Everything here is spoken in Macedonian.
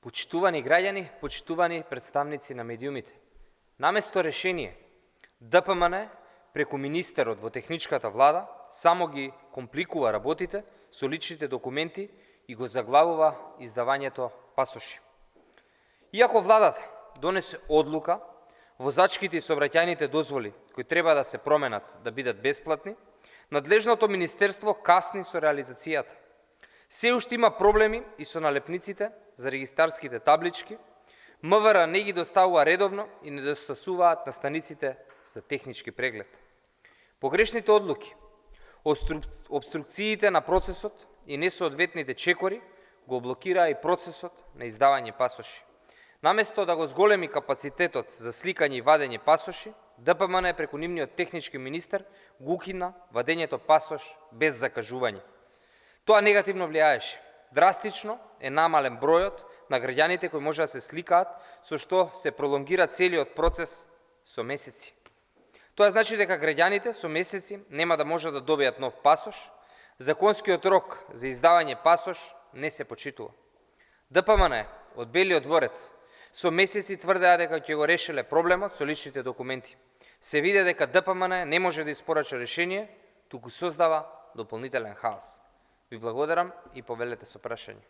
Почитувани граѓани, почитувани представници на медиумите, наместо решение, ДПМН преку министерот во техничката влада само ги компликува работите со личните документи и го заглавува издавањето пасоши. Иако владата донесе одлука возачките и сообраќајните дозволи кои треба да се променат да бидат бесплатни, надлежното министерство касни со реализацијата. Се уште има проблеми и со налепниците за регистарските таблички, МВР не ги доставува редовно и не достасуваат на станиците за технички преглед. Погрешните одлуки, обструкциите на процесот и несоодветните чекори го блокираа и процесот на издавање пасоши. Наместо да го зголеми капацитетот за сликање и вадење пасоши, ДПМН преку нивниот технички министер го укина вадењето пасош без закажување. Тоа негативно влијаеше. Драстично е намален бројот на граѓаните кои може да се сликаат, со што се пролонгира целиот процес со месеци. Тоа значи дека граѓаните со месеци нема да може да добијат нов пасош, законскиот рок за издавање пасош не се почитува. ДПМН од Белиот дворец со месеци тврдеа дека ќе го решиле проблемот со личните документи. Се виде дека ДПМН не може да испорача решение, туку создава дополнителен хаос. Ви благодарам и повелете со прашање.